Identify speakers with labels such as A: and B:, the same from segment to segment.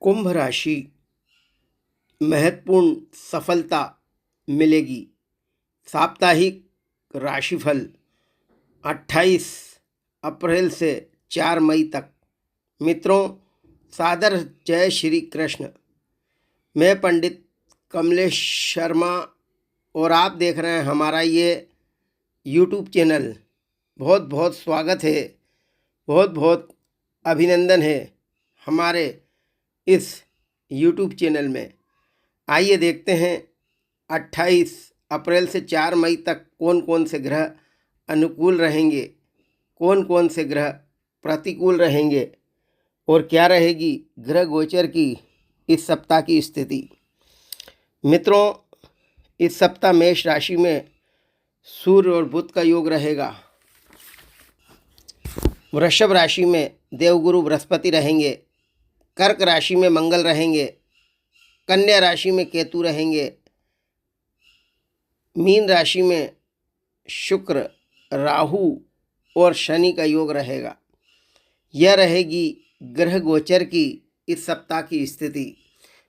A: कुंभ राशि महत्वपूर्ण सफलता मिलेगी। साप्ताहिक राशिफल 28 अप्रैल से 4 मई तक। मित्रों, सादर जय श्री कृष्ण। मैं पंडित कमलेश शर्मा और आप देख रहे हैं हमारा ये यूट्यूब चैनल। बहुत बहुत स्वागत है, बहुत बहुत अभिनंदन है हमारे इस यूट्यूब चैनल में। आइए देखते हैं 28 अप्रैल से 4 मई तक कौन कौन से ग्रह अनुकूल रहेंगे, कौन कौन से ग्रह प्रतिकूल रहेंगे और क्या रहेगी ग्रह गोचर की इस सप्ताह की स्थिति। मित्रों, इस सप्ताह मेष राशि में सूर्य और बुध का योग रहेगा। वृषभ राशि में देवगुरु बृहस्पति रहेंगे। कर्क राशि में मंगल रहेंगे। कन्या राशि में केतु रहेंगे। मीन राशि में शुक्र, राहु और शनि का योग रहेगा। यह रहेगी ग्रह गोचर की इस सप्ताह की स्थिति।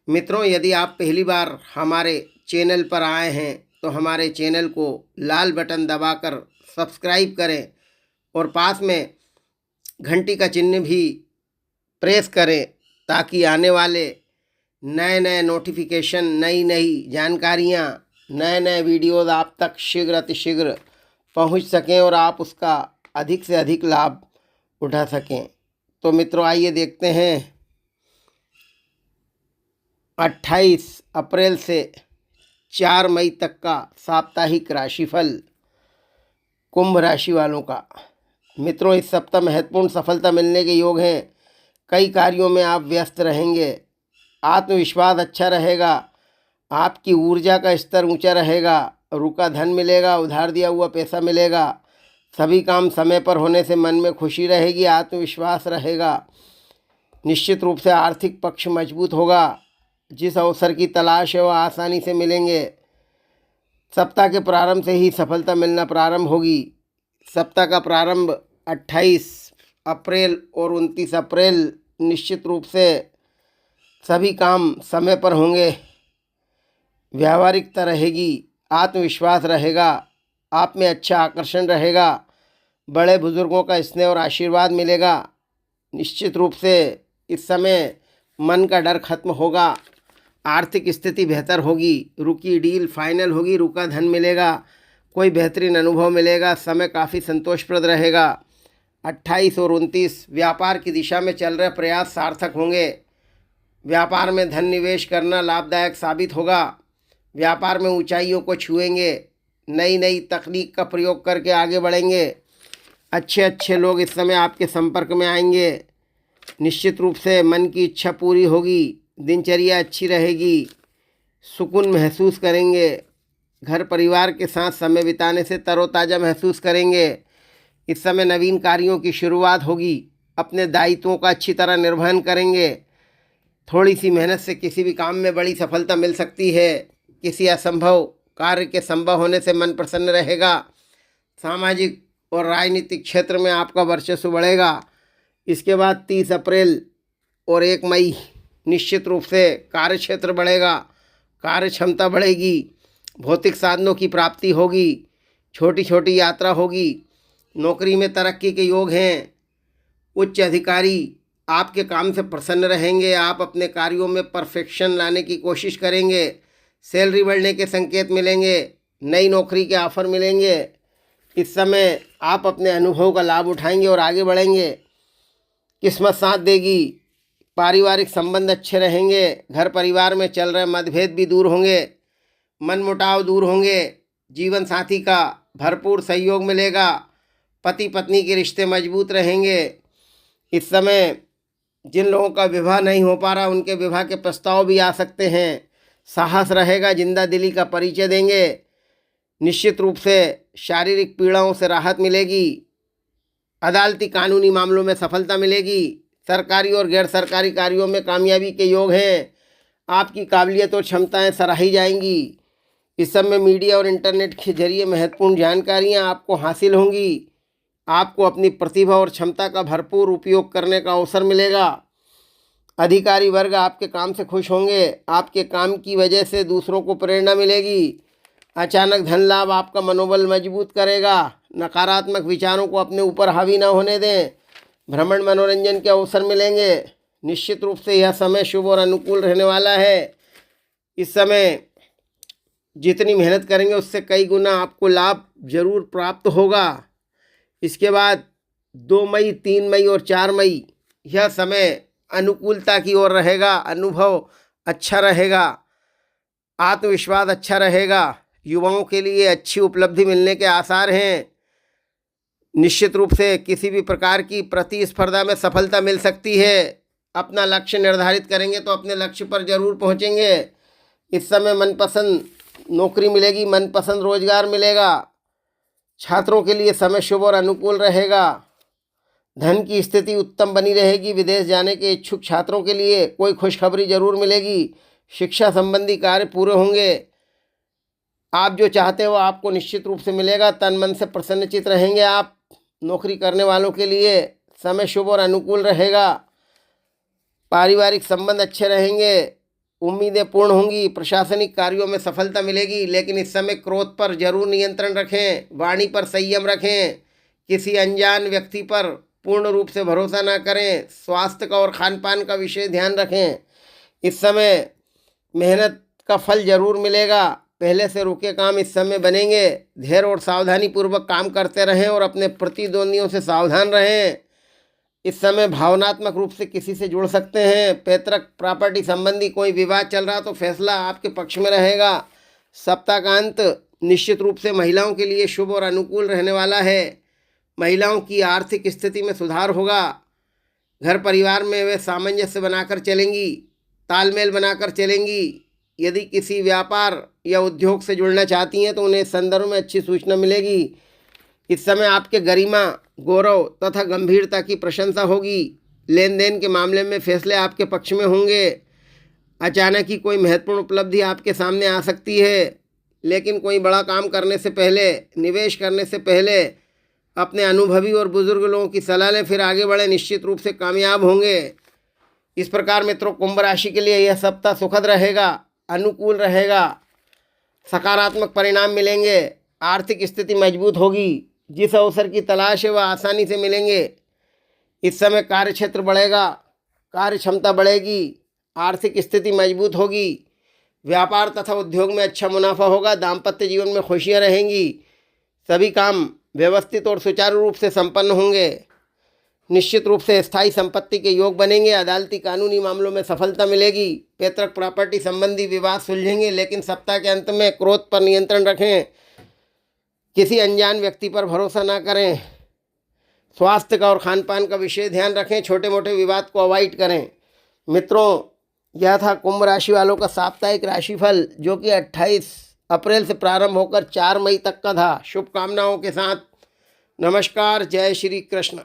A: मित्रों, यदि आप पहली बार हमारे चैनल पर आए हैं तो हमारे चैनल को लाल बटन दबाकर सब्सक्राइब करें और पास में घंटी का चिन्ह भी प्रेस करें ताकि आने वाले नए नए नोटिफिकेशन, नई नई जानकारियाँ, नए नए वीडियोज़ आप तक शीघ्र अतिशीघ्र पहुँच सकें और आप उसका अधिक से अधिक लाभ उठा सकें। तो मित्रों, आइए देखते हैं 28 अप्रैल से 4 मई तक का साप्ताहिक राशिफल कुंभ राशि वालों का। मित्रों, इस सप्ताह महत्वपूर्ण सफलता मिलने के योग हैं। कई कार्यों में आप व्यस्त रहेंगे। आत्मविश्वास अच्छा रहेगा। आपकी ऊर्जा का स्तर ऊंचा रहेगा। रुका धन मिलेगा, उधार दिया हुआ पैसा मिलेगा। सभी काम समय पर होने से मन में खुशी रहेगी, आत्मविश्वास रहेगा। निश्चित रूप से आर्थिक पक्ष मजबूत होगा। जिस अवसर की तलाश है वह आसानी से मिलेंगे। सप्ताह के प्रारंभ से ही सफलता मिलना प्रारंभ होगी। सप्ताह का प्रारंभ 28 अप्रैल और 29 अप्रैल निश्चित रूप से सभी काम समय पर होंगे। व्यावहारिकता रहेगी, आत्मविश्वास रहेगा, आप में अच्छा आकर्षण रहेगा। बड़े बुजुर्गों का स्नेह और आशीर्वाद मिलेगा। निश्चित रूप से इस समय मन का डर खत्म होगा। आर्थिक स्थिति बेहतर होगी। रुकी डील फाइनल होगी, रुका धन मिलेगा, कोई बेहतरीन अनुभव मिलेगा। समय काफ़ी संतोषप्रद रहेगा। 28 और 29 व्यापार की दिशा में चल रहे प्रयास सार्थक होंगे। व्यापार में धन निवेश करना लाभदायक साबित होगा। व्यापार में ऊंचाइयों को छुएंगे। नई नई तकनीक का प्रयोग करके आगे बढ़ेंगे। अच्छे अच्छे लोग इस समय आपके संपर्क में आएंगे। निश्चित रूप से मन की इच्छा पूरी होगी। दिनचर्या अच्छी रहेगी। सुकून महसूस करेंगे। घर परिवार के साथ समय बिताने से तरोताज़ा महसूस करेंगे। इस समय नवीन कार्यों की शुरुआत होगी। अपने दायित्वों का अच्छी तरह निर्वहन करेंगे। थोड़ी सी मेहनत से किसी भी काम में बड़ी सफलता मिल सकती है। किसी असंभव कार्य के संभव होने से मन प्रसन्न रहेगा। सामाजिक और राजनीतिक क्षेत्र में आपका वर्चस्व बढ़ेगा। इसके बाद 30 अप्रैल और 1 मई निश्चित रूप से कार्य क्षेत्र बढ़ेगा, कार्य क्षमता बढ़ेगी, भौतिक साधनों की प्राप्ति होगी, छोटी छोटी यात्रा होगी। नौकरी में तरक्की के योग हैं। उच्च अधिकारी आपके काम से प्रसन्न रहेंगे। आप अपने कार्यों में परफेक्शन लाने की कोशिश करेंगे। सैलरी बढ़ने के संकेत मिलेंगे। नई नौकरी के ऑफर मिलेंगे। इस समय आप अपने अनुभव का लाभ उठाएंगे और आगे बढ़ेंगे। किस्मत साथ देगी। पारिवारिक संबंध अच्छे रहेंगे। घर परिवार में चल रहे मतभेद भी दूर होंगे। मनमुटाव दूर होंगे। जीवन साथी का भरपूर सहयोग मिलेगा। पति पत्नी के रिश्ते मजबूत रहेंगे। इस समय जिन लोगों का विवाह नहीं हो पा रहा उनके विवाह के प्रस्ताव भी आ सकते हैं। साहस रहेगा, जिंदा दिली का परिचय देंगे। निश्चित रूप से शारीरिक पीड़ाओं से राहत मिलेगी। अदालती कानूनी मामलों में सफलता मिलेगी। सरकारी और गैर सरकारी कार्यों में कामयाबी के योग हैं। आपकी काबिलियत और क्षमताएं सराही जाएंगी। इस समय मीडिया और इंटरनेट के जरिए महत्वपूर्ण जानकारियां आपको हासिल होंगी। आपको अपनी प्रतिभा और क्षमता का भरपूर उपयोग करने का अवसर मिलेगा। अधिकारी वर्ग आपके काम से खुश होंगे। आपके काम की वजह से दूसरों को प्रेरणा मिलेगी। अचानक धन लाभ आपका मनोबल मजबूत करेगा। नकारात्मक विचारों को अपने ऊपर हावी न होने दें। भ्रमण मनोरंजन के अवसर मिलेंगे। निश्चित रूप से यह समय शुभ और अनुकूल रहने वाला है। इस समय जितनी मेहनत करेंगे उससे कई गुना आपको लाभ जरूर प्राप्त होगा। इसके बाद 2 मई, 3 मई और 4 मई यह समय अनुकूलता की ओर रहेगा। अनुभव अच्छा रहेगा, आत्मविश्वास अच्छा रहेगा। युवाओं के लिए अच्छी उपलब्धि मिलने के आसार हैं। निश्चित रूप से किसी भी प्रकार की प्रतिस्पर्धा में सफलता मिल सकती है। अपना लक्ष्य निर्धारित करेंगे तो अपने लक्ष्य पर जरूर पहुंचेंगे। इस समय मनपसंद नौकरी मिलेगी, मनपसंद रोजगार मिलेगा। छात्रों के लिए समय शुभ और अनुकूल रहेगा। धन की स्थिति उत्तम बनी रहेगी। विदेश जाने के इच्छुक छात्रों के लिए कोई खुशखबरी जरूर मिलेगी। शिक्षा संबंधी कार्य पूरे होंगे। आप जो चाहते हो आपको निश्चित रूप से मिलेगा। तन मन से प्रसन्नचित रहेंगे आप। नौकरी करने वालों के लिए समय शुभ और अनुकूल रहेगा। पारिवारिक संबंध अच्छे रहेंगे। उम्मीदें पूर्ण होंगी। प्रशासनिक कार्यों में सफलता मिलेगी, लेकिन इस समय क्रोध पर जरूर नियंत्रण रखें। वाणी पर संयम रखें। किसी अनजान व्यक्ति पर पूर्ण रूप से भरोसा ना करें। स्वास्थ्य का और खान पान का विशेष ध्यान रखें। इस समय मेहनत का फल जरूर मिलेगा। पहले से रुके काम इस समय बनेंगे। धैर्य और सावधानी पूर्वक काम करते रहें और अपने प्रतिद्वंदियों से सावधान रहें। इस समय भावनात्मक रूप से किसी से जुड़ सकते हैं। पैतृक प्रॉपर्टी संबंधी कोई विवाद चल रहा तो फैसला आपके पक्ष में रहेगा। सप्ताह का अंत निश्चित रूप से महिलाओं के लिए शुभ और अनुकूल रहने वाला है। महिलाओं की आर्थिक स्थिति में सुधार होगा। घर परिवार में वे सामंजस्य बनाकर चलेंगी, तालमेल बनाकर चलेंगी। यदि किसी व्यापार या उद्योग से जुड़ना चाहती हैं तो उन्हें इस संदर्भ में अच्छी सूचना मिलेगी। इस समय आपके गरिमा, गौरव तथा गंभीरता की प्रशंसा होगी। लेन देन के मामले में फैसले आपके पक्ष में होंगे। अचानक ही कोई महत्वपूर्ण उपलब्धि आपके सामने आ सकती है, लेकिन कोई बड़ा काम करने से पहले, निवेश करने से पहले अपने अनुभवी और बुजुर्ग लोगों की सलाह लें, फिर आगे बढ़े। निश्चित रूप से कामयाब होंगे। इस प्रकार मित्रों, कुंभ राशि के लिए यह सप्ताह सुखद रहेगा, अनुकूल रहेगा। सकारात्मक परिणाम मिलेंगे। आर्थिक स्थिति मजबूत होगी। जिस अवसर की तलाश है वह आसानी से मिलेंगे। इस समय कार्य क्षेत्र बढ़ेगा, कार्य क्षमता बढ़ेगी, आर्थिक स्थिति मजबूत होगी। व्यापार तथा उद्योग में अच्छा मुनाफा होगा। दाम्पत्य जीवन में खुशियां रहेंगी। सभी काम व्यवस्थित और सुचारू रूप से संपन्न होंगे। निश्चित रूप से स्थायी संपत्ति के योग बनेंगे। अदालती कानूनी मामलों में सफलता मिलेगी। पैतृक प्रॉपर्टी संबंधी विवाद सुलझेंगे, लेकिन सप्ताह के अंत में क्रोध पर नियंत्रण रखें। किसी अनजान व्यक्ति पर भरोसा ना करें। स्वास्थ्य का और खान पान का विशेष ध्यान रखें। छोटे मोटे विवाद को अवॉइड करें। मित्रों, यह था कुंभ राशि वालों का साप्ताहिक राशिफल, जो कि 28 अप्रैल से प्रारंभ होकर 4 मई तक का था। शुभकामनाओं के साथ नमस्कार। जय श्री कृष्ण।